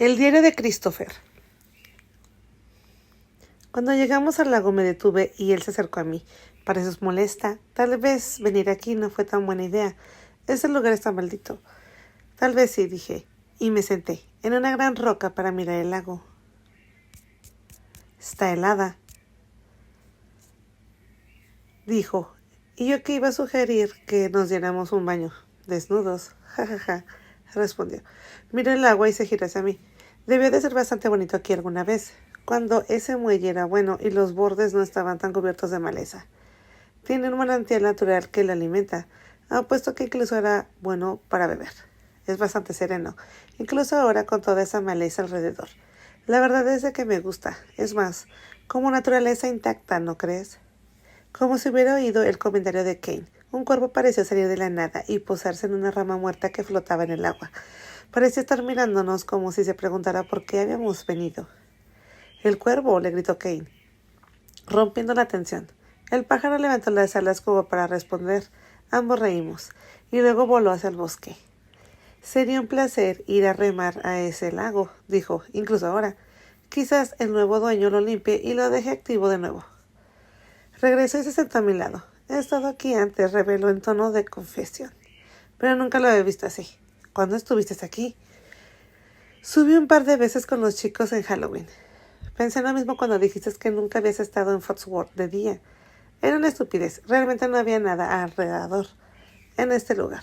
El diario de Christopher. Cuando llegamos al lago me detuve y él se acercó a mí. Pareces molesta. Tal vez venir aquí no fue tan buena idea. Ese lugar está maldito. Tal vez sí, dije, y me senté en una gran roca para mirar el lago. Está helada, dijo, y yo que iba a sugerir que nos diéramos un baño. Desnudos, jajaja, respondió. Miró el agua y se giró hacia mí. Debió de ser bastante bonito aquí alguna vez, cuando ese muelle era bueno y los bordes no estaban tan cubiertos de maleza. Tiene un manantial natural que le alimenta. Apuesto que incluso era bueno para beber. Es bastante sereno, incluso ahora con toda esa maleza alrededor. La verdad es de que me gusta. Es más, como naturaleza intacta, ¿no crees? Como si hubiera oído el comentario de Kane, un cuervo pareció salir de la nada y posarse en una rama muerta que flotaba en el agua. Parecía estar mirándonos como si se preguntara por qué habíamos venido. «¡El cuervo!», le gritó Kane, rompiendo la tensión. El pájaro levantó las alas como para responder. Ambos reímos, y luego voló hacia el bosque. «Sería un placer ir a remar a ese lago», dijo, incluso ahora. «Quizás el nuevo dueño lo limpie y lo deje activo de nuevo». Regresó y se sentó a mi lado. «He estado aquí antes», reveló en tono de confesión. «Pero nunca lo había visto así». «¿Cuándo estuviste aquí?» «Subí un par de veces con los chicos en Halloween». «Pensé lo mismo cuando dijiste que nunca habías estado en Foxworth de día». Era una estupidez. Realmente no había nada alrededor en este lugar.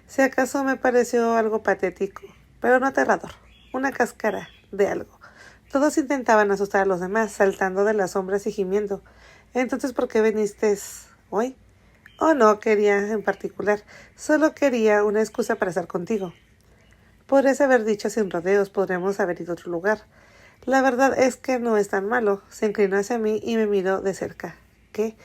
Si acaso me pareció algo patético, pero no aterrador. Una cáscara de algo. Todos intentaban asustar a los demás, saltando de las sombras y gimiendo. «¿Entonces por qué viniste hoy?» «Oh, no quería en particular. Solo quería una excusa para estar contigo». «Podrías haber dicho sin rodeos, podríamos haber ido a otro lugar». «La verdad es que no es tan malo». Se inclinó hacia mí y me miró de cerca. «¿Qué?»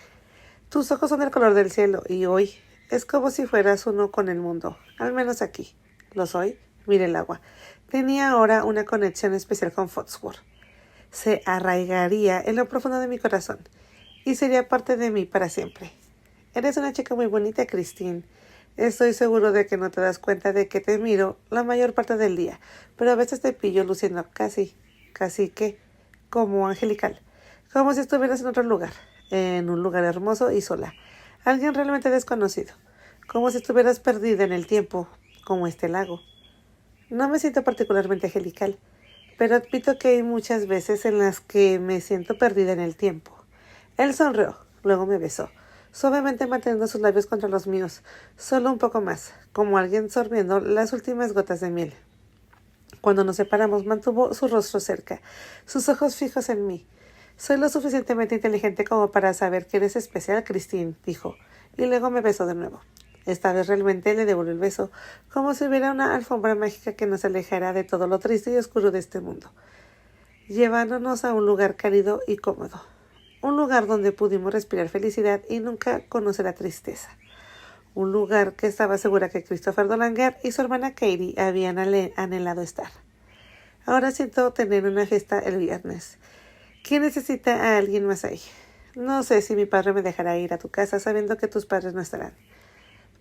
«Tus ojos son del color del cielo y hoy es como si fueras uno con el mundo, al menos aquí». «¿Lo soy?» Miré el agua. Tenía ahora una conexión especial con Foxworth. Se arraigaría en lo profundo de mi corazón y sería parte de mí para siempre. «Eres una chica muy bonita, Christine. Estoy seguro de que no te das cuenta de que te miro la mayor parte del día, pero a veces te pillo luciendo casi que, como angelical, como si estuvieras en otro lugar, en un lugar hermoso y sola, alguien realmente desconocido, como si estuvieras perdida en el tiempo, como este lago». No me siento particularmente angelical, pero admito que hay muchas veces en las que me siento perdida en el tiempo. Él sonrió, luego me besó, suavemente manteniendo sus labios contra los míos, solo un poco más, como alguien sorbiendo las últimas gotas de miel. Cuando nos separamos, mantuvo su rostro cerca, sus ojos fijos en mí. «Soy lo suficientemente inteligente como para saber que eres especial, Christine», dijo, y luego me besó de nuevo. Esta vez realmente le devolvió el beso, como si hubiera una alfombra mágica que nos alejara de todo lo triste y oscuro de este mundo, llevándonos a un lugar cálido y cómodo. Un lugar donde pudimos respirar felicidad y nunca conocer la tristeza. Un lugar que estaba segura que Christopher Dolanger y su hermana Katie habían anhelado estar. Ahora siento tener una fiesta el viernes. ¿Quién necesita a alguien más ahí? No sé si mi padre me dejará ir a tu casa sabiendo que tus padres no estarán.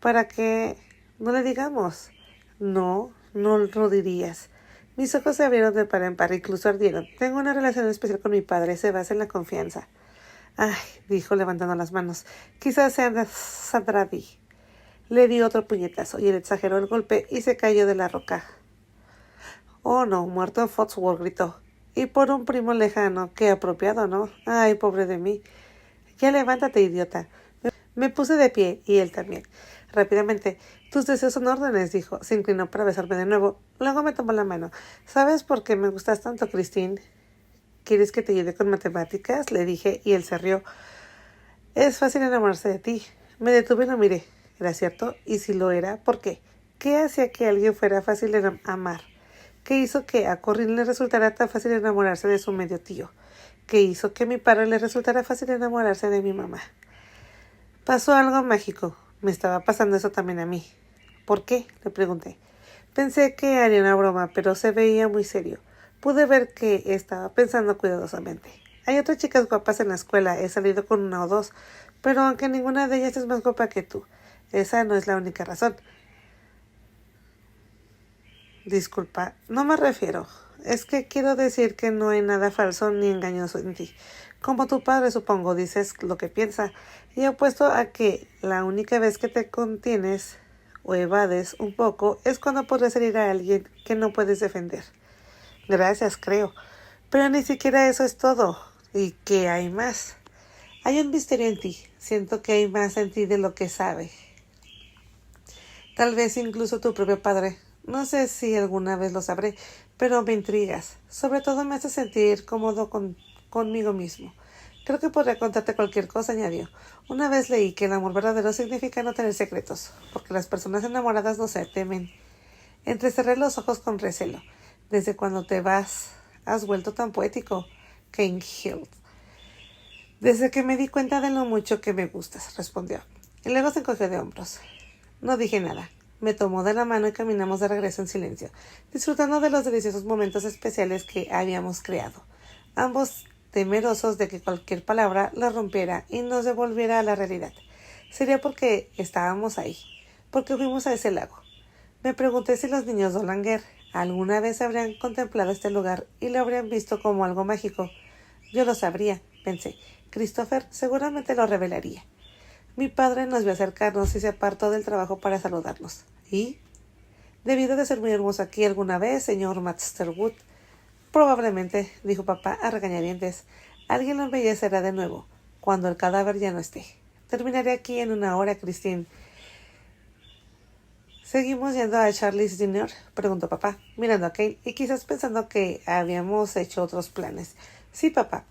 ¿Para qué? No le digamos. No lo dirías. Mis ojos se abrieron de par en par, incluso ardieron. Tengo una relación especial con mi padre, se basa en la confianza. «Ay», dijo levantando las manos, «quizás sea Sandradi». Le di otro puñetazo y él exageró el golpe y se cayó de la roca. «Oh, no, muerto en Foxworth», gritó. «Y por un primo lejano. Qué apropiado, ¿no? Ay, pobre de mí». «Ya levántate, idiota». Me puse de pie y él también. Rápidamente. «Tus deseos son órdenes», dijo. Se inclinó para besarme de nuevo. Luego me tomó la mano. «¿Sabes por qué me gustas tanto, Christine?» «¿Quieres que te ayude con matemáticas?», le dije, y él se rió. «Es fácil enamorarse de ti». Me detuve y lo miré. ¿Era cierto? Y si lo era, ¿por qué? ¿Qué hacía que alguien fuera fácil de amar? ¿Qué hizo que a Corinne le resultara tan fácil enamorarse de su medio tío? ¿Qué hizo que a mi padre le resultara fácil enamorarse de mi mamá? Pasó algo mágico. Me estaba pasando eso también a mí. ¿Por qué?, le pregunté. Pensé que haría una broma, pero se veía muy serio. Pude ver que estaba pensando cuidadosamente. «Hay otras chicas guapas en la escuela. He salido con una o dos, pero aunque ninguna de ellas es más guapa que tú, esa no es la única razón». «Disculpa, no me refiero». Es que quiero decir que no hay nada falso ni engañoso en ti. Como tu padre, supongo, dices lo que piensa, y apuesto a que la única vez que te contienes o evades un poco es cuando podrías herir a alguien que no puedes defender. Gracias, creo. Pero ni siquiera eso es todo. ¿Y qué hay más? Hay un misterio en ti. Siento que hay más en ti de lo que sabe. Tal vez incluso tu propio padre. No sé si alguna vez lo sabré, pero me intrigas. Sobre todo me hace sentir cómodo conmigo mismo. Creo que podría contarte cualquier cosa, añadió. Una vez leí que el amor verdadero significa no tener secretos, porque las personas enamoradas no se temen. Entrecerré los ojos con recelo. Desde cuando te vas, has vuelto tan poético, Kane Hill. Desde que me di cuenta de lo mucho que me gustas, respondió. Y luego se encogió de hombros. No dije nada. Me tomó de la mano y caminamos de regreso en silencio, disfrutando de los deliciosos momentos especiales que habíamos creado, ambos temerosos de que cualquier palabra la rompiera y nos devolviera a la realidad. Sería porque estábamos ahí, porque fuimos a ese lago. Me pregunté si los niños de Olanger alguna vez habrían contemplado este lugar y lo habrían visto como algo mágico. Yo lo sabría, pensé. Christopher seguramente lo revelaría. Mi padre nos vio acercarnos y se apartó del trabajo para saludarnos. ¿Y? Debido de ser muy hermoso aquí alguna vez, señor Masterwood. Probablemente, dijo papá a regañadientes. Alguien lo embellecerá de nuevo, cuando el cadáver ya no esté. Terminaré aquí en 1 hora, Christine. ¿Seguimos yendo a Charlie's Dinner?, preguntó papá, mirando a Kane y quizás pensando que habíamos hecho otros planes. Sí, papá.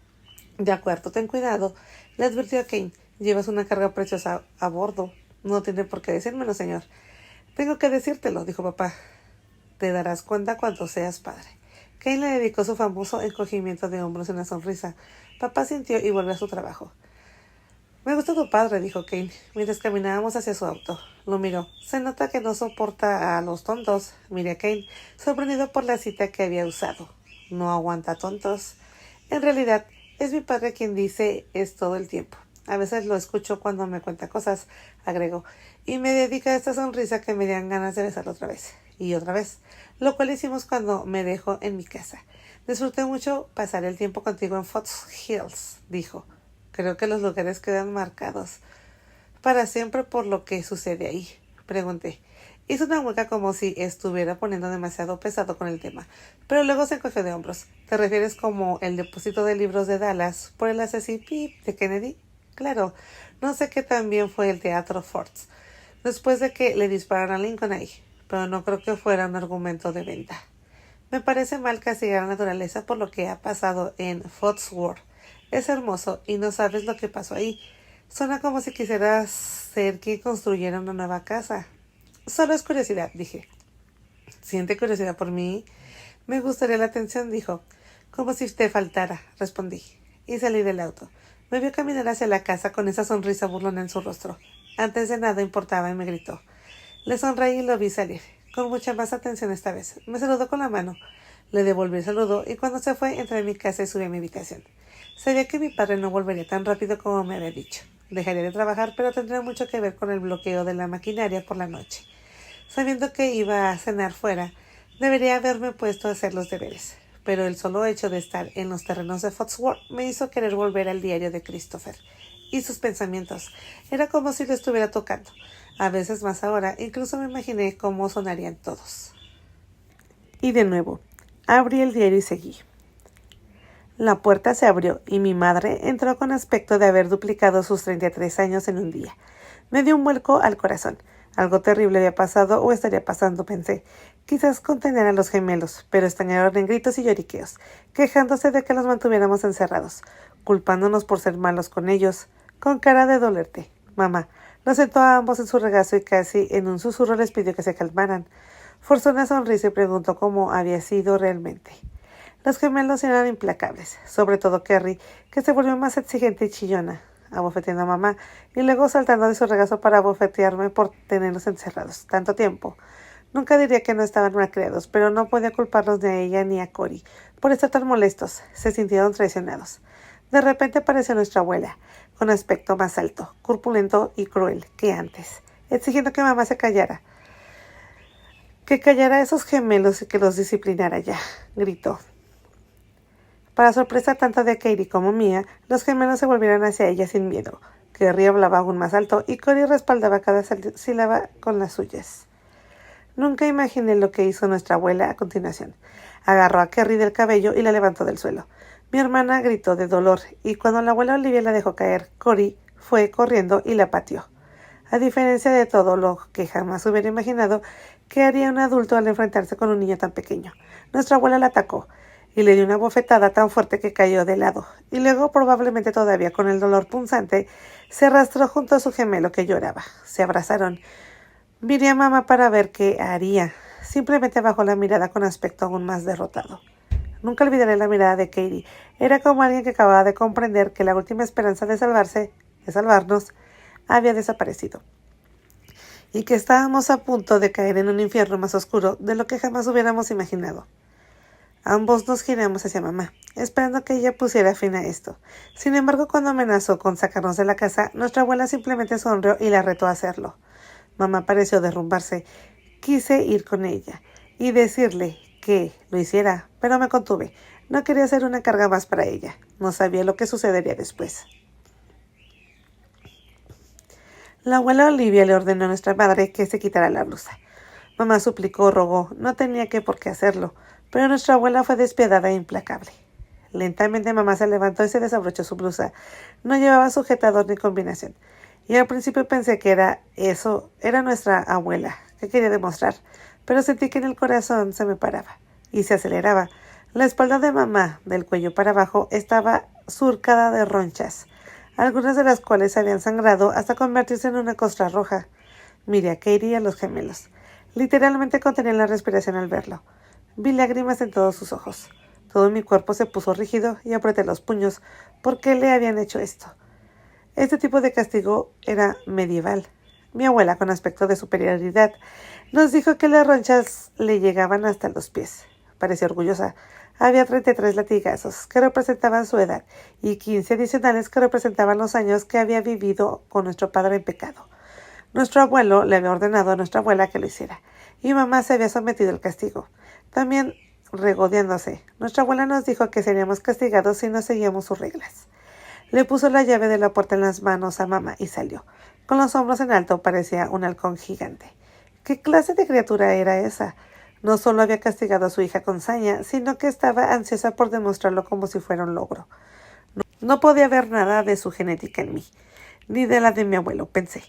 De acuerdo, ten cuidado, le advirtió a Kane. Llevas una carga preciosa a bordo. No tiene por qué decírmelo, señor. Tengo que decírtelo, dijo papá. Te darás cuenta cuando seas padre. Kane le dedicó su famoso encogimiento de hombros y una sonrisa. Papá sintió y volvió a su trabajo. Me gusta tu padre, dijo Kane, mientras caminábamos hacia su auto. Lo miró. Se nota que no soporta a los tontos. Miré a Kane, sorprendido por la cita que había usado. No aguanta tontos. En realidad, es mi padre quien dice es todo el tiempo. A veces lo escucho cuando me cuenta cosas, agregó, y me dedica esta sonrisa que me dan ganas de besarlo otra vez, y otra vez, lo cual hicimos cuando me dejó en mi casa. Disfruté mucho pasar el tiempo contigo en Fox Hills, dijo. Creo que los lugares quedan marcados para siempre por lo que sucede ahí, pregunté. Hizo una mueca como si estuviera poniendo demasiado pesado con el tema, pero luego se encogió de hombros. ¿Te refieres como el depósito de libros de Dallas por el asesino de Kennedy? Claro, no sé qué tan bien fue el teatro Fords, después de que le dispararon a Lincoln ahí, pero no creo que fuera un argumento de venta. Me parece mal castigar a la naturaleza por lo que ha pasado en Foxworth. Es hermoso y no sabes lo que pasó ahí. Suena como si quisieras ser quien construyera una nueva casa. Solo es curiosidad, dije. ¿Siente curiosidad por mí? Me gustaría la atención, dijo. Como si te faltara, respondí, y salí del auto. Me vio caminar hacia la casa con esa sonrisa burlona en su rostro. Antes de nada importaba y me gritó. Le sonreí y lo vi salir, con mucha más atención esta vez. Me saludó con la mano. Le devolví el saludo y cuando se fue entré en mi casa y subí a mi habitación. Sabía que mi padre no volvería tan rápido como me había dicho. Dejaría de trabajar, pero tendría mucho que ver con el bloqueo de la maquinaria por la noche. Sabiendo que iba a cenar fuera, debería haberme puesto a hacer los deberes. Pero el solo hecho de estar en los terrenos de Foxworth me hizo querer volver al diario de Christopher. Y sus pensamientos. Era como si lo estuviera tocando. A veces más ahora, incluso me imaginé cómo sonarían todos. Y de nuevo, abrí el diario y seguí. La puerta se abrió y mi madre entró con aspecto de haber duplicado sus 33 años en un día. Me dio un vuelco al corazón. Algo terrible había pasado o estaría pasando, pensé. Quizás contener a los gemelos, pero estallaron en gritos y lloriqueos, quejándose de que los mantuviéramos encerrados, culpándonos por ser malos con ellos, con cara de dolerte. Mamá los sentó a ambos en su regazo y casi en un susurro les pidió que se calmaran. Forzó una sonrisa y preguntó cómo había sido realmente. Los gemelos eran implacables, sobre todo Kerry, que se volvió más exigente y chillona, abofeteando a mamá, y luego saltando de su regazo para abofetearme por tenerlos encerrados tanto tiempo. Nunca diría que no estaban malcriados, pero no podía culparlos ni a ella ni a Cory por estar tan molestos. Se sintieron traicionados. De repente apareció nuestra abuela, con aspecto más alto, corpulento y cruel que antes, exigiendo que mamá se callara, Que callara a esos gemelos y que los disciplinara ya, gritó. Para sorpresa tanto de Katie como mía, los gemelos se volvieron hacia ella sin miedo. Kerry hablaba aún más alto y Cory respaldaba cada sílaba con las suyas. Nunca imaginé lo que hizo nuestra abuela a continuación. Agarró a Kerry del cabello y la levantó del suelo. Mi hermana gritó de dolor y cuando la abuela Olivia la dejó caer, Cory fue corriendo y la pateó. A diferencia de todo lo que jamás hubiera imaginado que haría un adulto al enfrentarse con un niño tan pequeño. Nuestra abuela la atacó y le dio una bofetada tan fuerte que cayó de lado, y luego, probablemente todavía con el dolor punzante, se arrastró junto a su gemelo que lloraba. Se abrazaron. Miré a mamá para ver qué haría. Simplemente bajó la mirada con aspecto aún más derrotado. Nunca olvidaré la mirada de Katie. Era como alguien que acababa de comprender que la última esperanza de salvarnos, había desaparecido. Y que estábamos a punto de caer en un infierno más oscuro de lo que jamás hubiéramos imaginado. Ambos nos giramos hacia mamá, esperando que ella pusiera fin a esto. Sin embargo, cuando amenazó con sacarnos de la casa, nuestra abuela simplemente sonrió y la retó a hacerlo. Mamá pareció derrumbarse. Quise ir con ella y decirle que lo hiciera, pero me contuve. No quería ser una carga más para ella. No sabía lo que sucedería después. La abuela Olivia le ordenó a nuestra madre que se quitara la blusa. Mamá suplicó, rogó, no tenía por qué hacerlo, pero nuestra abuela fue despiadada e implacable. Lentamente mamá se levantó y se desabrochó su blusa. No llevaba sujetador ni combinación. Y al principio pensé que era nuestra abuela, que quería demostrar, pero sentí que en el corazón se me paraba y se aceleraba. La espalda de mamá, del cuello para abajo, estaba surcada de ronchas, algunas de las cuales habían sangrado hasta convertirse en una costra roja. Miré a Katie y a los gemelos. Literalmente contenía la respiración al verlo. Vi lágrimas en todos sus ojos. Todo mi cuerpo se puso rígido y apreté los puños. ¿Por qué le habían hecho esto? Este tipo de castigo era medieval. Mi abuela, con aspecto de superioridad, nos dijo que las ronchas le llegaban hasta los pies. Parecía orgullosa. Había 33 latigazos que representaban su edad y 15 adicionales que representaban los años que había vivido con nuestro padre en pecado. Nuestro abuelo le había ordenado a nuestra abuela que lo hiciera, y mamá se había sometido al castigo, también regodeándose. Nuestra abuela nos dijo que seríamos castigados si no seguíamos sus reglas. Le puso la llave de la puerta en las manos a mamá y salió. Con los hombros en alto parecía un halcón gigante. ¿Qué clase de criatura era esa? No solo había castigado a su hija con saña, sino que estaba ansiosa por demostrarlo como si fuera un logro. No podía ver nada de su genética en mí, ni de la de mi abuelo, pensé.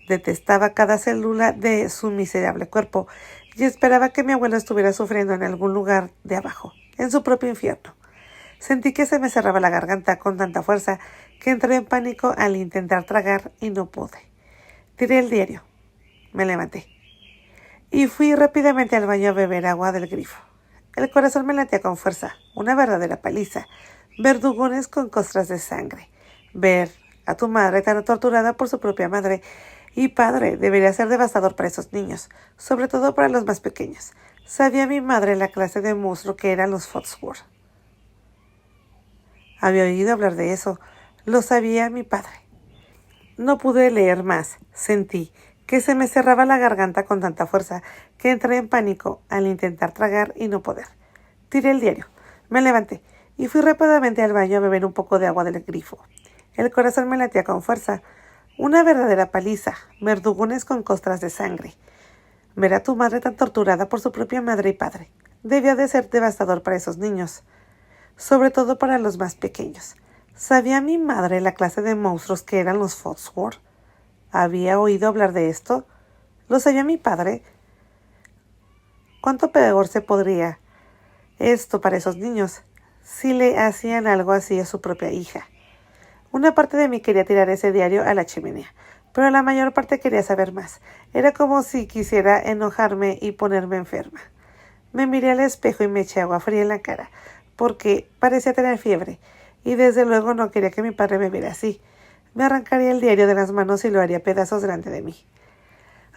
Detestaba cada célula de su miserable cuerpo y esperaba que mi abuelo estuviera sufriendo en algún lugar de abajo, en su propio infierno. Sentí que se me cerraba la garganta con tanta fuerza que entré en pánico al intentar tragar y no pude. Tiré el diario. Me levanté. Y fui rápidamente al baño a beber agua del grifo. El corazón me latía con fuerza, una verdadera paliza. Verdugones con costras de sangre. Ver a tu madre tan torturada por su propia madre y padre debería ser devastador para esos niños, sobre todo para los más pequeños. Sabía mi madre la clase de monstruo que eran los Foxworth. Había oído hablar de eso. Lo sabía mi padre. No pude leer más. Sentí que se me cerraba la garganta con tanta fuerza que entré en pánico al intentar tragar y no poder. Tiré el diario. Me levanté y fui rápidamente al baño a beber un poco de agua del grifo. El corazón me latía con fuerza. Una verdadera paliza. Verdugones con costras de sangre. Ver a tu madre tan torturada por su propia madre y padre. Debió de ser devastador para esos niños. Sobre todo para los más pequeños. ¿Sabía mi madre la clase de monstruos que eran los Foxworth? ¿Había oído hablar de esto? ¿Lo sabía mi padre? ¿Cuánto peor se podría esto para esos niños si le hacían algo así a su propia hija? Una parte de mí quería tirar ese diario a la chimenea, pero la mayor parte quería saber más. Era como si quisiera enojarme y ponerme enferma. Me miré al espejo y me eché agua fría en la cara, porque parecía tener fiebre, y desde luego no quería que mi padre me viera así. Me arrancaría el diario de las manos y lo haría pedazos delante de mí.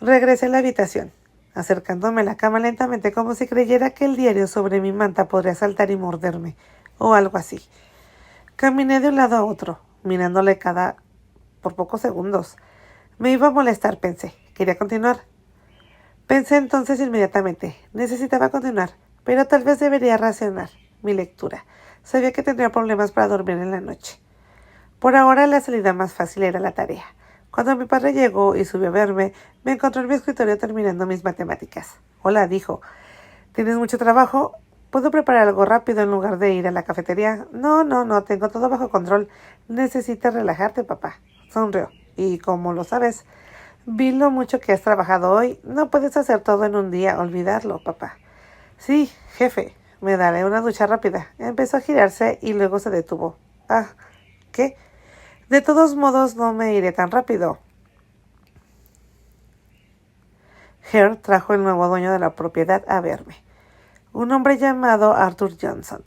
Regresé a la habitación, acercándome a la cama lentamente como si creyera que el diario sobre mi manta podría saltar y morderme, o algo así. Caminé de un lado a otro, mirándole por pocos segundos. Me iba a molestar, pensé. Quería continuar. Pensé entonces inmediatamente, necesitaba continuar, pero tal vez debería racionar mi lectura. Sabía que tendría problemas para dormir en la noche. Por ahora la salida más fácil era la tarea. Cuando mi padre llegó y subió a verme, me encontró en mi escritorio terminando mis matemáticas. Hola, dijo. ¿Tienes mucho trabajo? ¿Puedo preparar algo rápido en lugar de ir a la cafetería? No, tengo todo bajo control. Necesitas relajarte, papá. Sonrió. Y como lo sabes, vi lo mucho que has trabajado hoy. No puedes hacer todo en un día, olvidarlo, papá. Sí, jefe. Me daré una ducha rápida. Empezó a girarse y luego se detuvo. Ah, ¿qué? De todos modos, no me iré tan rápido. Hare trajo el nuevo dueño de la propiedad a verme. Un hombre llamado Arthur Johnson.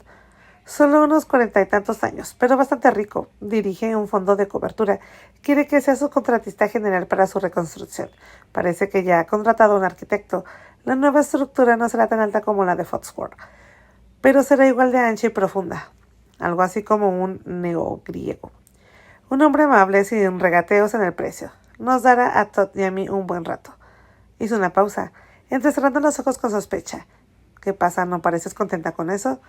Solo unos 40 y tantos años, pero bastante rico. Dirige un fondo de cobertura. Quiere que sea su contratista general para su reconstrucción. Parece que ya ha contratado a un arquitecto. La nueva estructura no será tan alta como la de Foxford, pero será igual de ancha y profunda. Algo así como un neogriego. Un hombre amable sin regateos en el precio. Nos dará a Todd y a mí un buen rato. Hizo una pausa, entrecerrando los ojos con sospecha. ¿Qué pasa? ¿No pareces contenta con eso?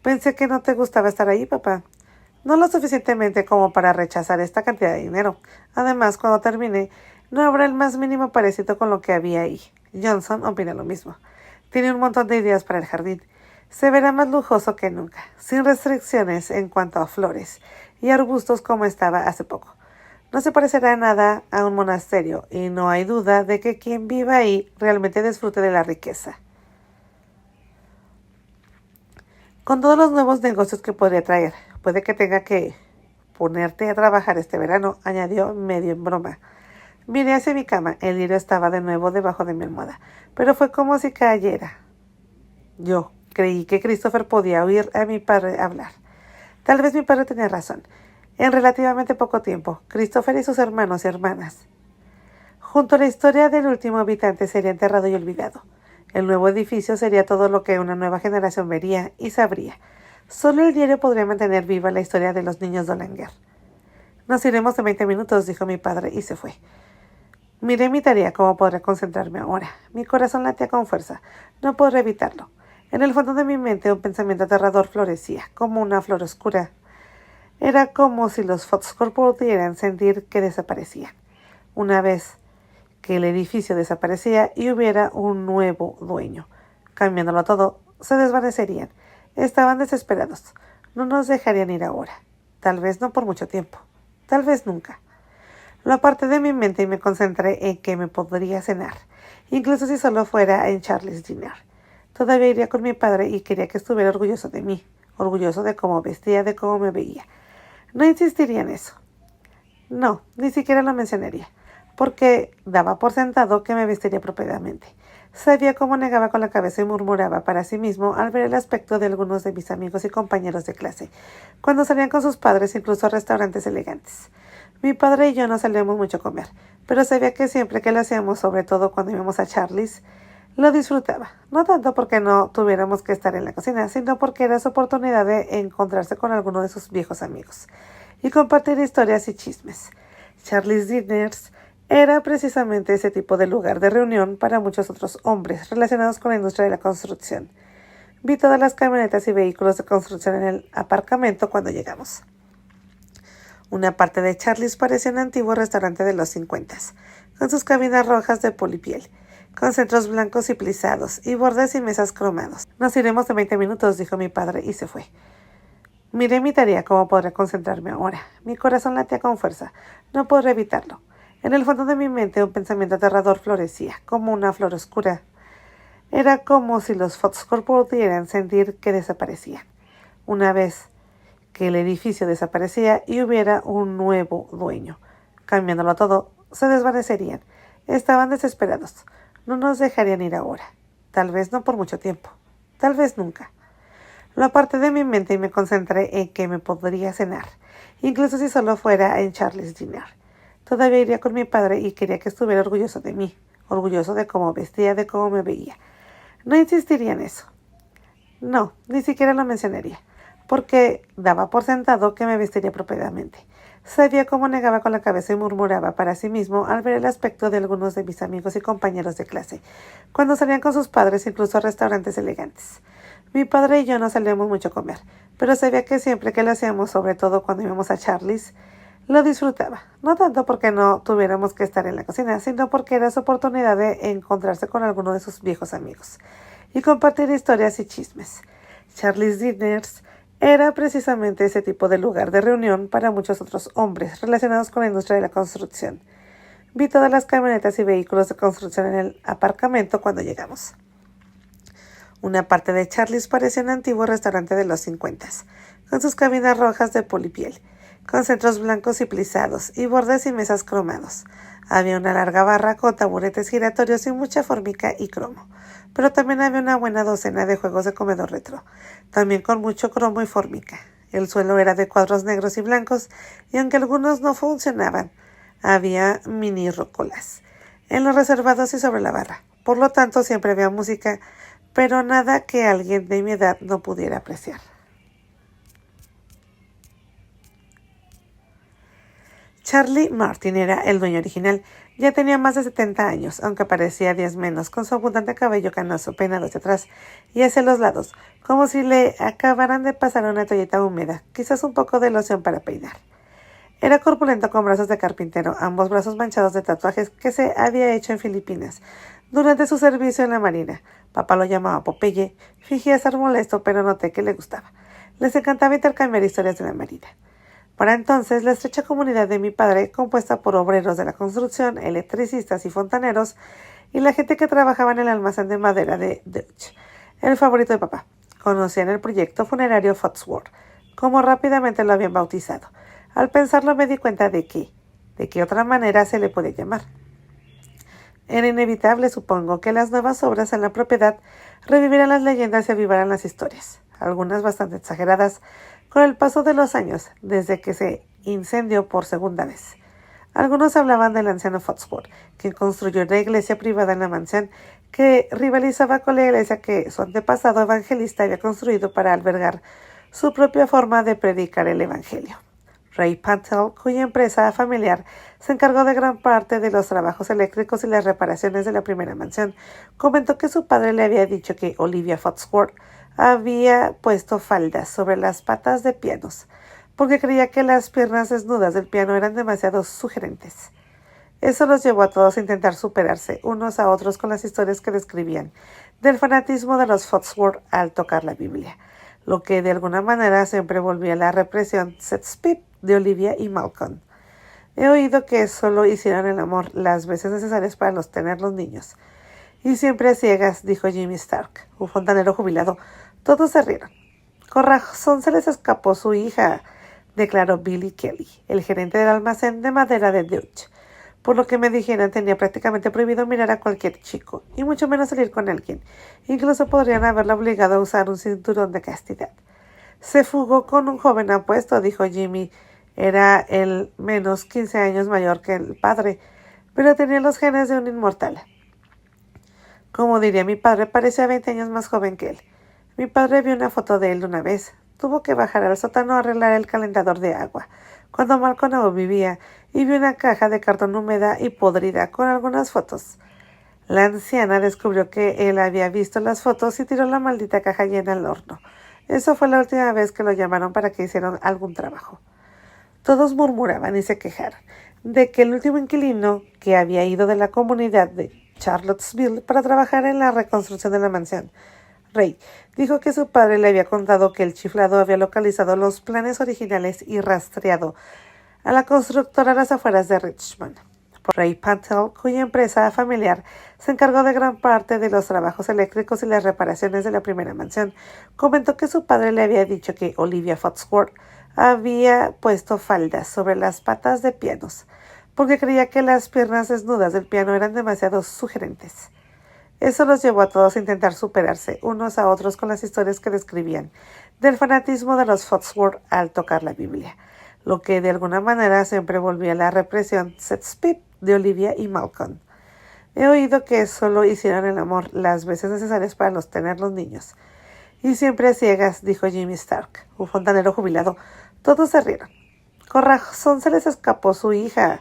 Pensé que no te gustaba estar ahí, papá. No lo suficientemente como para rechazar esta cantidad de dinero. Además, cuando termine, no habrá el más mínimo parecido con lo que había ahí. Johnson opina lo mismo. Tiene un montón de ideas para el jardín. Se verá más lujoso que nunca, sin restricciones en cuanto a flores y arbustos como estaba hace poco. No se parecerá nada a un monasterio, y no hay duda de que quien viva ahí realmente disfrute de la riqueza. Con todos los nuevos negocios que podría traer, puede que tenga que ponerte a trabajar este verano, añadió medio en broma. Miré hacia mi cama, el libro estaba de nuevo debajo de mi almohada, pero fue como si cayera. Yo creí que Christopher podía oír a mi padre hablar. Tal vez mi padre tenía razón. En relativamente poco tiempo, Christopher y sus hermanos y hermanas, junto a la historia del último habitante, sería enterrado y olvidado. El nuevo edificio sería todo lo que una nueva generación vería y sabría. Solo el diario podría mantener viva la historia de los niños Dolanger. Nos iremos en 20 minutos, dijo mi padre, y se fue. Miré mi tarea, cómo podré concentrarme ahora. Mi corazón latía con fuerza. No podré evitarlo. En el fondo de mi mente un pensamiento aterrador florecía, como una flor oscura. Era como si los Foxcroft pudieran sentir que desaparecían. Una vez que el edificio desaparecía y hubiera un nuevo dueño. Cambiándolo todo, se desvanecerían. Estaban desesperados. No nos dejarían ir ahora. Tal vez no por mucho tiempo. Tal vez nunca. Lo aparté de mi mente y me concentré en que me podría cenar, incluso si solo fuera en Charlie's Dinner. Todavía iría con mi padre y quería que estuviera orgulloso de mí, orgulloso de cómo vestía, de cómo me veía. No insistiría en eso. No, ni siquiera lo mencionaría, porque daba por sentado que me vestiría apropiadamente. Sabía cómo negaba con la cabeza y murmuraba para sí mismo al ver el aspecto de algunos de mis amigos y compañeros de clase, cuando salían con sus padres incluso a restaurantes elegantes. Mi padre y yo no salíamos mucho a comer, pero sabía que siempre que lo hacíamos, sobre todo cuando íbamos a Charlie's, lo disfrutaba. No tanto porque no tuviéramos que estar en la cocina, sino porque era su oportunidad de encontrarse con alguno de sus viejos amigos y compartir historias y chismes. Charlie's Dinners era precisamente ese tipo de lugar de reunión para muchos otros hombres relacionados con la industria de la construcción. Vi todas las camionetas y vehículos de construcción en el aparcamiento cuando llegamos. Una parte de Charlie's parecía un antiguo restaurante de los 50, con sus cabinas rojas de polipiel, con centros blancos y plisados, y bordes y mesas cromados. Nos iremos en 20 minutos, dijo mi padre, y se fue. Miré mi tarea, cómo podré concentrarme ahora. Mi corazón latía con fuerza. No podré evitarlo. En el fondo de mi mente un pensamiento aterrador florecía, como una flor oscura. Era como si los Foxcroft pudieran sentir que desaparecían. Una vez que el edificio desaparecía y hubiera un nuevo dueño. Cambiándolo todo, se desvanecerían. Estaban desesperados. No nos dejarían ir ahora. Tal vez no por mucho tiempo. Tal vez nunca. Lo aparté de mi mente y me concentré en que me podría cenar, incluso si solo fuera en Charlie's Dinner. Todavía iría con mi padre y quería que estuviera orgulloso de mí, orgulloso de cómo vestía, de cómo me veía. No insistiría en eso. No, ni siquiera lo mencionaría, porque daba por sentado que me vestiría apropiadamente. Sabía cómo negaba con la cabeza y murmuraba para sí mismo al ver el aspecto de algunos de mis amigos y compañeros de clase, cuando salían con sus padres incluso a restaurantes elegantes. Mi padre y yo no salíamos mucho a comer, pero sabía que siempre que lo hacíamos, sobre todo cuando íbamos a Charlie's, lo disfrutaba. No tanto porque no tuviéramos que estar en la cocina, sino porque era su oportunidad de encontrarse con alguno de sus viejos amigos y compartir historias y chismes. Charlie's Dinners era precisamente ese tipo de lugar de reunión para muchos otros hombres relacionados con la industria de la construcción. Vi todas las camionetas y vehículos de construcción en el aparcamiento cuando llegamos. Una parte de Charlie's parecía un antiguo restaurante de los 50, con sus cabinas rojas de polipiel, con centros blancos y plisados, y bordes y mesas cromados. Había una larga barra con taburetes giratorios y mucha formica y cromo, pero también había una buena docena de juegos de comedor retro, también con mucho cromo y formica. El suelo era de cuadros negros y blancos, y aunque algunos no funcionaban, había mini rócolas en los reservados y sobre la barra. Por lo tanto, siempre había música, pero nada que alguien de mi edad no pudiera apreciar. Charlie Martin era el dueño original. Ya tenía más de 70 años, aunque parecía 10 menos, con su abundante cabello canoso peinado hacia atrás y hacia los lados, como si le acabaran de pasar una toalleta húmeda, quizás un poco de loción para peinar. Era corpulento con brazos de carpintero, ambos brazos manchados de tatuajes que se había hecho en Filipinas durante su servicio en la marina. Papá lo llamaba Popeye. Fingía estar molesto, pero noté que le gustaba. Les encantaba intercambiar historias de la marina. Para entonces, la estrecha comunidad de mi padre, compuesta por obreros de la construcción, electricistas y fontaneros, y la gente que trabajaba en el almacén de madera de Dutch, el favorito de papá, conocían el proyecto funerario Foxworth, como rápidamente lo habían bautizado. Al pensarlo me di cuenta de qué otra manera se le podía llamar. Era inevitable, supongo, que las nuevas obras en la propiedad revivieran las leyendas y avivaran las historias, algunas bastante exageradas, con el paso de los años, desde que se incendió por segunda vez. Algunos hablaban del anciano Foxworth, quien construyó una iglesia privada en la mansión que rivalizaba con la iglesia que su antepasado evangelista había construido para albergar su propia forma de predicar el evangelio. Ray Pantel, cuya empresa familiar se encargó de gran parte de los trabajos eléctricos y las reparaciones de la primera mansión, comentó que su padre le había dicho que Olivia Foxworth había puesto faldas sobre las patas de pianos, porque creía que las piernas desnudas del piano eran demasiado sugerentes. Eso los llevó a todos a intentar superarse unos a otros con las historias que describían del fanatismo de los Foxworth al tocar la Biblia, lo que de alguna manera siempre volvía a la represión Setspip de Olivia y Malcolm. He oído que solo hicieron el amor las veces necesarias para tener los niños. Y siempre a ciegas, dijo Jimmy Stark, un fontanero jubilado. Todos se rieron. Con razón se les escapó su hija, declaró Billy Kelly, el gerente del almacén de madera de Dutch. Por lo que me dijeron, tenía prácticamente prohibido mirar a cualquier chico, y mucho menos salir con alguien. Incluso podrían haberlo obligado a usar un cinturón de castidad. Se fugó con un joven apuesto, dijo Jimmy. Era el menos 15 años mayor que el padre, pero tenía los genes de un inmortal. Como diría mi padre, parecía 20 años más joven que él. Mi padre vio una foto de él una vez. Tuvo que bajar al sótano a arreglar el calentador de agua, cuando Malcolm aún vivía, y vio una caja de cartón húmeda y podrida con algunas fotos. La anciana descubrió que él había visto las fotos y tiró la maldita caja llena al horno. Eso fue la última vez que lo llamaron para que hicieran algún trabajo. Todos murmuraban y se quejaron de que el último inquilino, que había ido de la comunidad de Charlottesville para trabajar en la reconstrucción de la mansión, Ray, dijo que su padre le había contado que el chiflado había localizado los planes originales y rastreado a la constructora a las afueras de Richmond. Ray Pantel, cuya empresa familiar se encargó de gran parte de los trabajos eléctricos y las reparaciones de la primera mansión, comentó que su padre le había dicho que Olivia Foxworth había puesto faldas sobre las patas de pianos, porque creía que las piernas desnudas del piano eran demasiado sugerentes. Eso los llevó a todos a intentar superarse unos a otros con las historias que describían del fanatismo de los Foxworth al tocar la Biblia, lo que de alguna manera siempre volvía a la represión Setspip de Olivia y Malcolm. He oído que solo hicieron el amor las veces necesarias para tener los niños. Y siempre a ciegas, dijo Jimmy Stark, un fontanero jubilado. Todos se rieron. Con razón se les escapó su hija,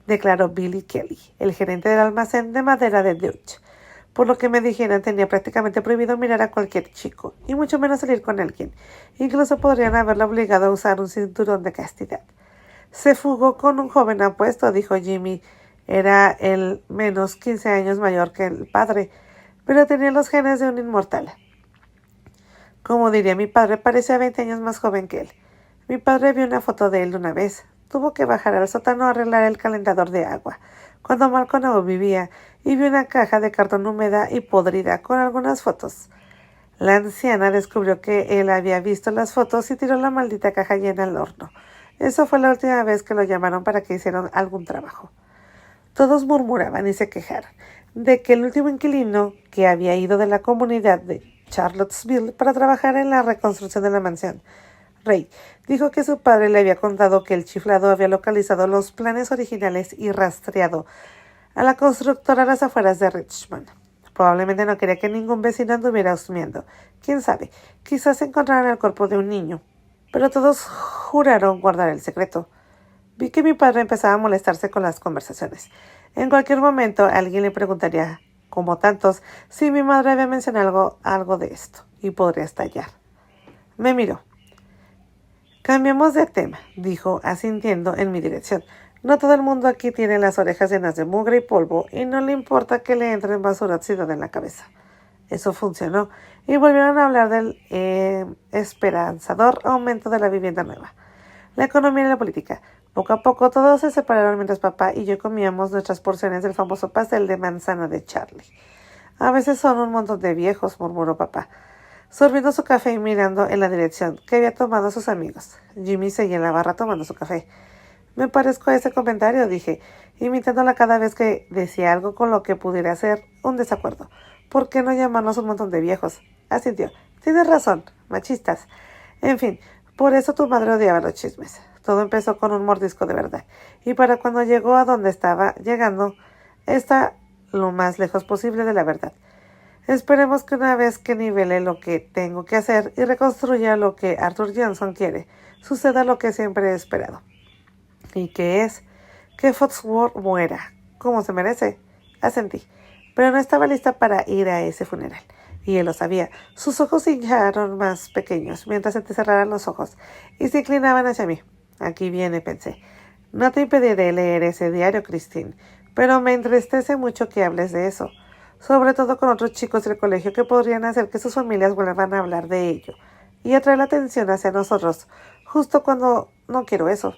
declaró Billy Kelly, el gerente del almacén de madera de Dutch. Por lo que me dijeron, tenía prácticamente prohibido mirar a cualquier chico, y mucho menos salir con alguien. Incluso podrían haberlo obligado a usar un cinturón de castidad. Se fugó con un joven apuesto, dijo Jimmy. Era el menos 15 años mayor que el padre, pero tenía los genes de un inmortal. Como diría mi padre, parecía 20 años más joven que él. Mi padre vio una foto de él de una vez. Tuvo que bajar al sótano a arreglar el calentador de agua, cuando Malcolm aún vivía, y vio una caja de cartón húmeda y podrida con algunas fotos. La anciana descubrió que él había visto las fotos y tiró la maldita caja llena al horno. Eso fue la última vez que lo llamaron para que hicieran algún trabajo. Todos murmuraban y se quejaron de que el último inquilino, que había ido de la comunidad de Charlottesville para trabajar en la reconstrucción de la mansión, Ray, dijo que su padre le había contado que el chiflado había localizado los planes originales y rastreado a la constructora a las afueras de Richmond. Probablemente no quería que ningún vecino anduviera husmeando. Quién sabe, quizás encontraran el cuerpo de un niño. Pero todos juraron guardar el secreto. Vi que mi padre empezaba a molestarse con las conversaciones. En cualquier momento alguien le preguntaría, como tantos, si mi madre había mencionado algo de esto, y podría estallar. Me miró. Cambiamos de tema, dijo, asintiendo en mi dirección. No todo el mundo aquí tiene las orejas llenas de mugre y polvo y no le importa que le entren basura oxidada en la cabeza. Eso funcionó y volvieron a hablar del esperanzador aumento de la vivienda nueva, la economía y la política. Poco a poco todos se separaron mientras papá y yo comíamos nuestras porciones del famoso pastel de manzana de Charlie. A veces son un montón de viejos, murmuró papá, sorbiendo su café y mirando en la dirección que había tomado sus amigos. Jimmy seguía en la barra tomando su café. Me parezco a ese comentario, dije, imitándola cada vez que decía algo con lo que pudiera ser un desacuerdo. ¿Por qué no llamarnos un montón de viejos? Asintió. Tienes razón, machistas. En fin, por eso tu madre odiaba los chismes. Todo empezó con un mordisco de verdad. Y para cuando llegó a donde estaba llegando, está lo más lejos posible de la verdad. Esperemos que una vez que nivele lo que tengo que hacer y reconstruya lo que Arthur Johnson quiere, suceda lo que siempre he esperado. ¿Y qué es? Que Foxworth muera, como se merece. Asentí, pero no estaba lista para ir a ese funeral. Y él lo sabía. Sus ojos se hincharon más pequeños mientras se te cerraran los ojos y se inclinaban hacia mí. Aquí viene, pensé. No te impediré leer ese diario, Christine, pero me entristece mucho que hables de eso, sobre todo con otros chicos del colegio que podrían hacer que sus familias vuelvan a hablar de ello y atraer la atención hacia nosotros, justo cuando no quiero eso.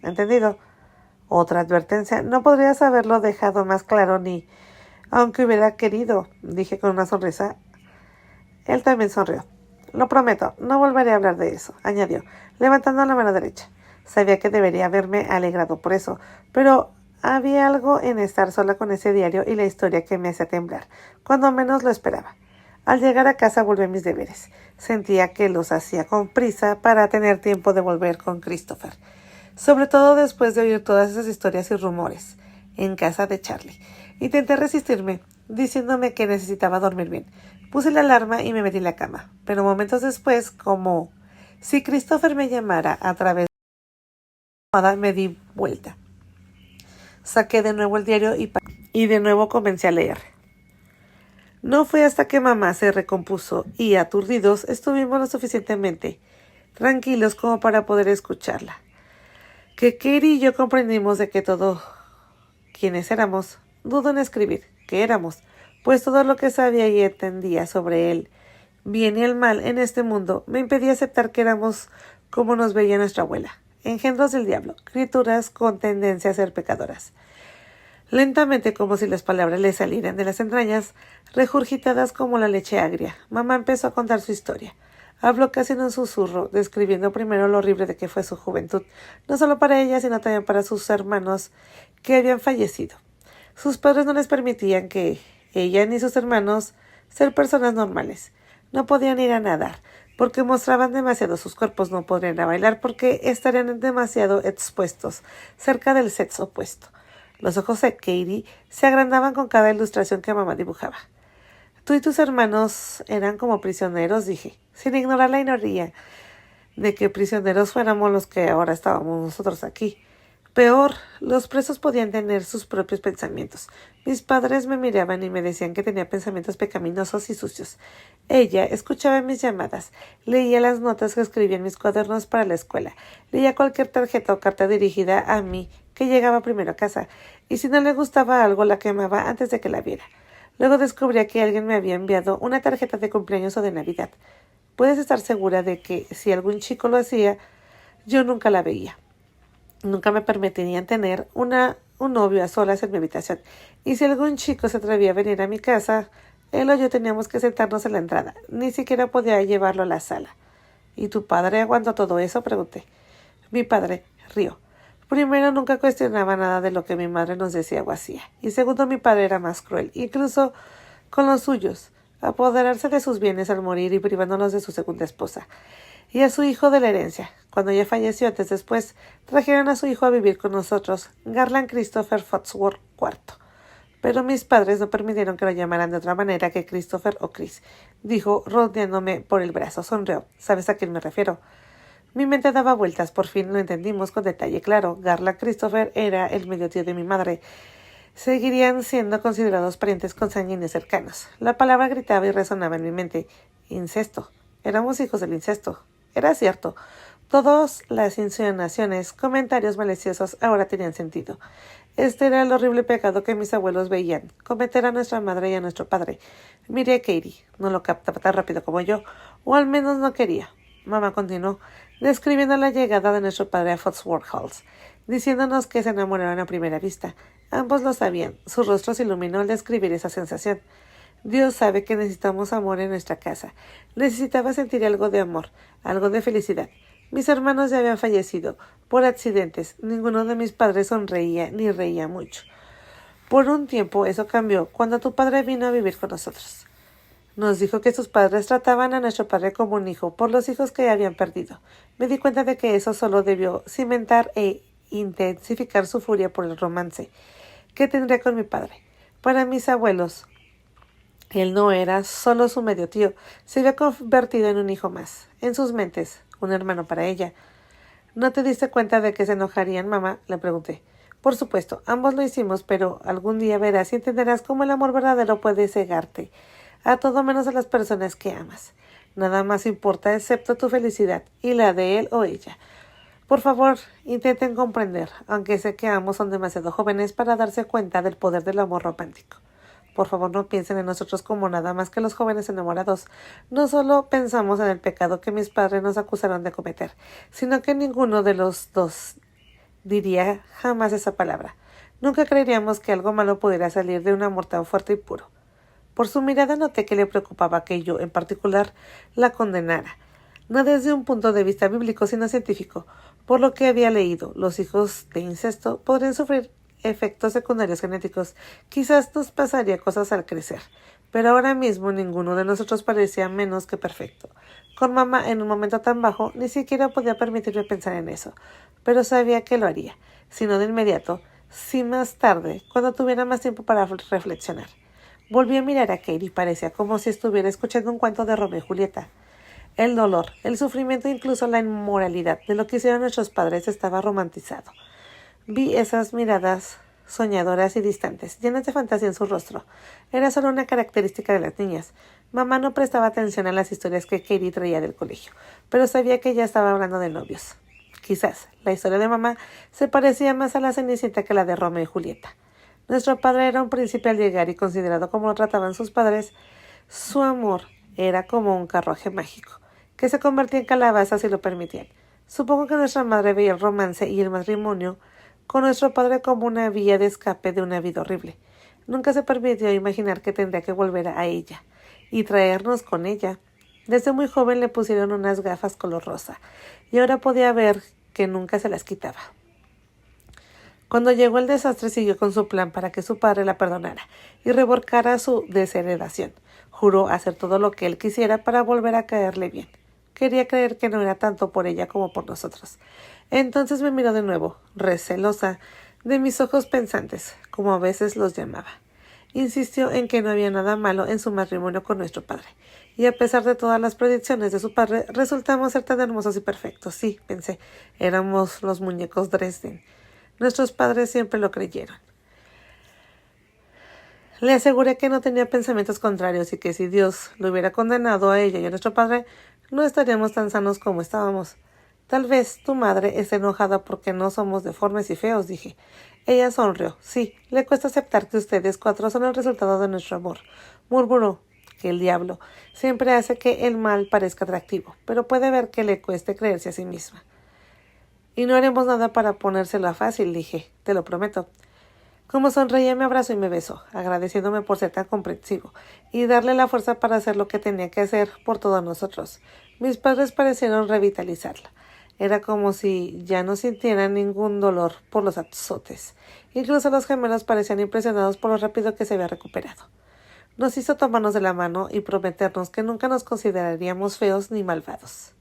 ¿Entendido? Otra advertencia. No podrías haberlo dejado más claro ni, aunque hubiera querido, dije con una sonrisa. Él también sonrió. Lo prometo, no volveré a hablar de eso, añadió, levantando la mano derecha. Sabía que debería haberme alegrado por eso, pero había algo en estar sola con ese diario y la historia que me hacía temblar, cuando menos lo esperaba. Al llegar a casa volví a mis deberes. Sentía que los hacía con prisa para tener tiempo de volver con Christopher, sobre todo después de oír todas esas historias y rumores en casa de Charlie. Intenté resistirme, diciéndome que necesitaba dormir bien. Puse la alarma y me metí en la cama, pero momentos después, como si Christopher me llamara a través de la almohada, me di vuelta. Saqué de nuevo el diario y de nuevo comencé a leer. No fue hasta que mamá se recompuso y, aturdidos, estuvimos lo suficientemente tranquilos como para poder escucharla, que Katie y yo comprendimos de que todo quienes éramos, dudo en escribir, que éramos, pues todo lo que sabía y entendía sobre el bien y el mal en este mundo me impedía aceptar que éramos como nos veía nuestra abuela, engendros del diablo, criaturas con tendencia a ser pecadoras. Lentamente, como si las palabras le salieran de las entrañas, regurgitadas como la leche agria, mamá empezó a contar su historia. Habló casi en un susurro, describiendo primero lo horrible de que fue su juventud, no solo para ella, sino también para sus hermanos que habían fallecido. Sus padres no les permitían que ella ni sus hermanos ser personas normales. No podían ir a nadar, porque mostraban demasiado sus cuerpos, no podrían a bailar porque estarían demasiado expuestos, cerca del sexo opuesto. Los ojos de Katie se agrandaban con cada ilustración que mamá dibujaba. Tú y tus hermanos eran como prisioneros, dije, sin ignorar la ironía. de que prisioneros fuéramos los que ahora estábamos nosotros aquí. Peor, los presos podían tener sus propios pensamientos. Mis padres me miraban y me decían que tenía pensamientos pecaminosos y sucios. Ella escuchaba mis llamadas, leía las notas que escribía en mis cuadernos para la escuela, leía cualquier tarjeta o carta dirigida a mí que llegaba primero a casa, y si no le gustaba algo la quemaba antes de que la viera. Luego descubría que alguien me había enviado una tarjeta de cumpleaños o de Navidad. Puedes estar segura de que si algún chico lo hacía, yo nunca la veía. Nunca me permitirían tener un novio a solas en mi habitación. Y si algún chico se atrevía a venir a mi casa, él o yo teníamos que sentarnos en la entrada. Ni siquiera podía llevarlo a la sala. ¿Y tu padre aguantó todo eso?, pregunté. Mi padre rió. Primero, nunca cuestionaba nada de lo que mi madre nos decía o hacía. Y segundo, mi padre era más cruel, incluso con los suyos, apoderarse de sus bienes al morir y privándonos de su segunda esposa y a su hijo de la herencia. Cuando ella falleció antes después, trajeron a su hijo a vivir con nosotros, Garland Christopher Foxworth IV. Pero mis padres no permitieron que lo llamaran de otra manera que Christopher o Chris, dijo, rodeándome por el brazo. Sonrió. ¿Sabes a quién me refiero? Mi mente daba vueltas. Por fin lo entendimos con detalle claro. Garland Christopher era el medio tío de mi madre. Seguirían siendo considerados parientes consanguíneos cercanos. La palabra gritaba y resonaba en mi mente. Incesto. Éramos hijos del incesto. Era cierto. Todas las insinuaciones, comentarios maliciosos ahora tenían sentido. Este era el horrible pecado que mis abuelos veían, cometer a nuestra madre y a nuestro padre. Miré a Katie. No lo captaba tan rápido como yo, o al menos no quería. Mamá continuó, describiendo la llegada de nuestro padre a Foxworth Halls, diciéndonos que se enamoraron a primera vista. Ambos lo sabían. Su rostro se iluminó al describir esa sensación. Dios sabe que necesitamos amor en nuestra casa. Necesitaba sentir algo de amor, algo de felicidad. Mis hermanos ya habían fallecido por accidentes. Ninguno de mis padres sonreía ni reía mucho. Por un tiempo eso cambió cuando tu padre vino a vivir con nosotros. Nos dijo que sus padres trataban a nuestro padre como un hijo por los hijos que habían perdido. Me di cuenta de que eso solo debió cimentar e intensificar su furia por el romance que tendría con mi padre. Para mis abuelos, él no era solo su medio tío, se había convertido en un hijo más. En sus mentes, un hermano para ella. ¿No te diste cuenta de que se enojarían, mamá?, le pregunté. Por supuesto, ambos lo hicimos, pero algún día verás y entenderás cómo el amor verdadero puede cegarte a todo menos a las personas que amas. Nada más importa excepto tu felicidad y la de él o ella. Por favor, intenten comprender, aunque sé que ambos son demasiado jóvenes para darse cuenta del poder del amor romántico. Por favor, no piensen en nosotros como nada más que los jóvenes enamorados. No solo pensamos en el pecado que mis padres nos acusaron de cometer, sino que ninguno de los dos diría jamás esa palabra. Nunca creeríamos que algo malo pudiera salir de un amor tan fuerte y puro. Por su mirada noté que le preocupaba que yo, en particular, la condenara. No desde un punto de vista bíblico, sino científico. Por lo que había leído, los hijos de incesto podrían sufrir efectos secundarios genéticos. Quizás nos pasaría cosas al crecer, pero ahora mismo ninguno de nosotros parecía menos que perfecto. Con mamá en un momento tan bajo, ni siquiera podía permitirme pensar en eso, pero sabía que lo haría, si no de inmediato, si más tarde, cuando tuviera más tiempo para reflexionar. Volví a mirar a Katie, parecía como si estuviera escuchando un cuento de Romeo y Julieta. El dolor, el sufrimiento e incluso la inmoralidad de lo que hicieron nuestros padres estaba romantizado. Vi esas miradas soñadoras y distantes, llenas de fantasía en su rostro. Era solo una característica de las niñas. Mamá no prestaba atención a las historias que Katie traía del colegio, pero sabía que ella estaba hablando de novios. Quizás la historia de mamá se parecía más a la Cenicienta que la de Romeo y Julieta. Nuestro padre era un príncipe al llegar y considerado como lo trataban sus padres, su amor era como un carruaje mágico, que se convertía en calabaza si lo permitían. Supongo que nuestra madre veía el romance y el matrimonio con nuestro padre como una vía de escape de una vida horrible. Nunca se permitió imaginar que tendría que volver a ella y traernos con ella. Desde muy joven le pusieron unas gafas color rosa y ahora podía ver que nunca se las quitaba. Cuando llegó el desastre siguió con su plan para que su padre la perdonara y revocara su desheredación. Juró hacer todo lo que él quisiera para volver a caerle bien. Quería creer que no era tanto por ella como por nosotros. Entonces me miró de nuevo, recelosa, de mis ojos pensantes, como a veces los llamaba. Insistió en que no había nada malo en su matrimonio con nuestro padre, Y a pesar de todas las predicciones de su padre, resultamos ser tan hermosos y perfectos. Sí, pensé, éramos los muñecos Dresden. Nuestros padres siempre lo creyeron. Le aseguré que no tenía pensamientos contrarios y que si Dios lo hubiera condenado a ella y a nuestro padre, no estaríamos tan sanos como estábamos. Tal vez tu madre esté enojada porque no somos deformes y feos, dije. Ella sonrió. Sí, le cuesta aceptar que ustedes cuatro son el resultado de nuestro amor. Murmuró que el diablo siempre hace que el mal parezca atractivo, pero puede ver que le cueste creerse a sí misma. Y no haremos nada para ponérsela fácil, dije. Te lo prometo. Como sonreía, me abrazó y me besó, agradeciéndome por ser tan comprensivo y darle la fuerza para hacer lo que tenía que hacer por todos nosotros. Mis padres parecieron revitalizarla. Era como si ya no sintieran ningún dolor por los azotes. Incluso los gemelos parecían impresionados por lo rápido que se había recuperado. Nos hizo tomarnos de la mano y prometernos que nunca nos consideraríamos feos ni malvados.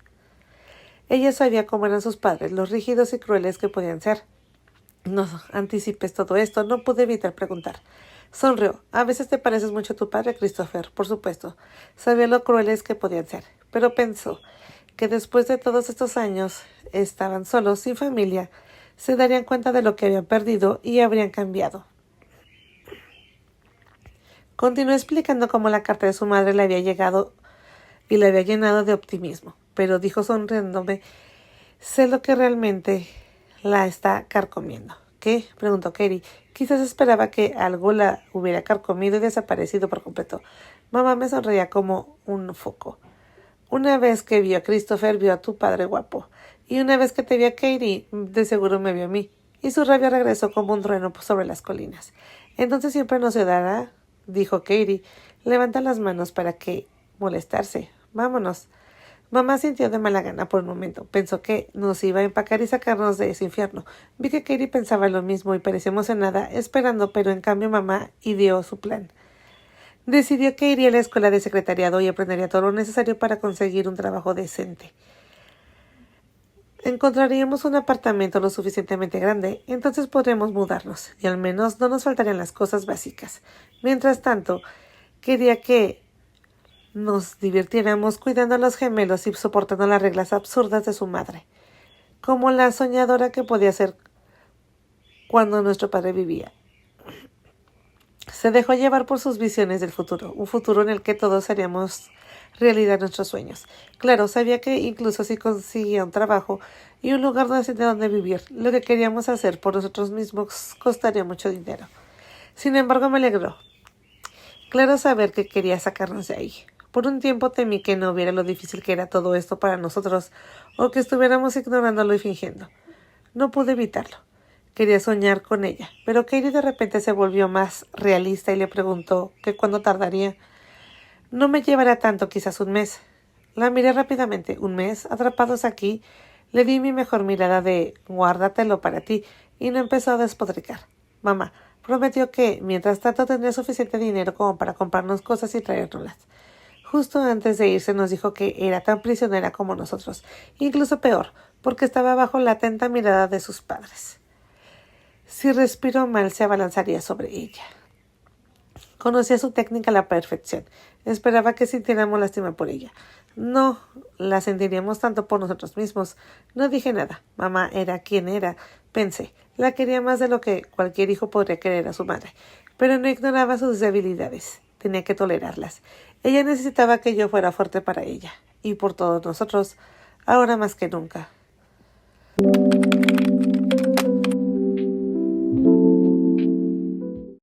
Ella sabía cómo eran sus padres, los rígidos y crueles que podían ser. No anticipes todo esto, no pude evitar preguntar. Sonrió. A veces te pareces mucho a tu padre, Christopher, por supuesto. Sabía lo crueles que podían ser, pero pensó que después de todos estos años estaban solos, sin familia, se darían cuenta de lo que habían perdido y habrían cambiado. Continuó explicando cómo la carta de su madre le había llegado y le había llenado de optimismo, pero dijo sonriéndome, sé lo que realmente la está carcomiendo. ¿Qué? Preguntó Katie. Quizás esperaba que algo la hubiera carcomido y desaparecido por completo. Mamá me sonreía como un foco. Una vez que vio a Christopher, vio a tu padre guapo. Y una vez que te vio a Katie, de seguro me vio a mí. Y su rabia regresó como un trueno sobre las colinas. Entonces siempre nos ayudará, dijo Katie. Levanta las manos para que molestarse. Vámonos. Mamá sintió de mala gana por un momento. Pensó que nos iba a empacar y sacarnos de ese infierno. Vi que Katie pensaba lo mismo y parecía emocionada, esperando, pero en cambio mamá ideó su plan. Decidió que iría a la escuela de secretariado y aprendería todo lo necesario para conseguir un trabajo decente. Encontraríamos un apartamento lo suficientemente grande, entonces podríamos mudarnos, y al menos no nos faltarían las cosas básicas. Mientras tanto, quería que nos divirtiéramos cuidando a los gemelos y soportando las reglas absurdas de su madre, como la soñadora que podía ser cuando nuestro padre vivía. Se dejó llevar por sus visiones del futuro, un futuro en el que todos haríamos realidad nuestros sueños. Claro, sabía que incluso si conseguía un trabajo y un lugar donde vivir, lo que queríamos hacer por nosotros mismos costaría mucho dinero. Sin embargo, me alegró. Claro saber que quería sacarnos de ahí. Por un tiempo temí que no viera lo difícil que era todo esto para nosotros, o que estuviéramos ignorándolo y fingiendo. No pude evitarlo. Quería soñar con ella, pero Katie de repente se volvió más realista y le preguntó que cuándo tardaría. No me llevará tanto, quizás un mes. La miré rápidamente. ¿Un mes? ¿Atrapados aquí? Le di mi mejor mirada de guárdatelo para ti, y no empezó a despotricar. Mamá prometió que, mientras tanto, tendría suficiente dinero como para comprarnos cosas y traérnoslas. Justo antes de irse nos dijo que era tan prisionera como nosotros, incluso peor, porque estaba bajo la atenta mirada de sus padres. Si respiró mal, se abalanzaría sobre ella. Conocía su técnica a la perfección. Esperaba que sintiéramos lástima por ella. No la sentiríamos tanto por nosotros mismos. No dije nada. Mamá era quien era. Pensé, la quería más de lo que cualquier hijo podría querer a su madre, pero no ignoraba sus debilidades. Tenía que tolerarlas. Ella necesitaba que yo fuera fuerte para ella, y por todos nosotros, ahora más que nunca.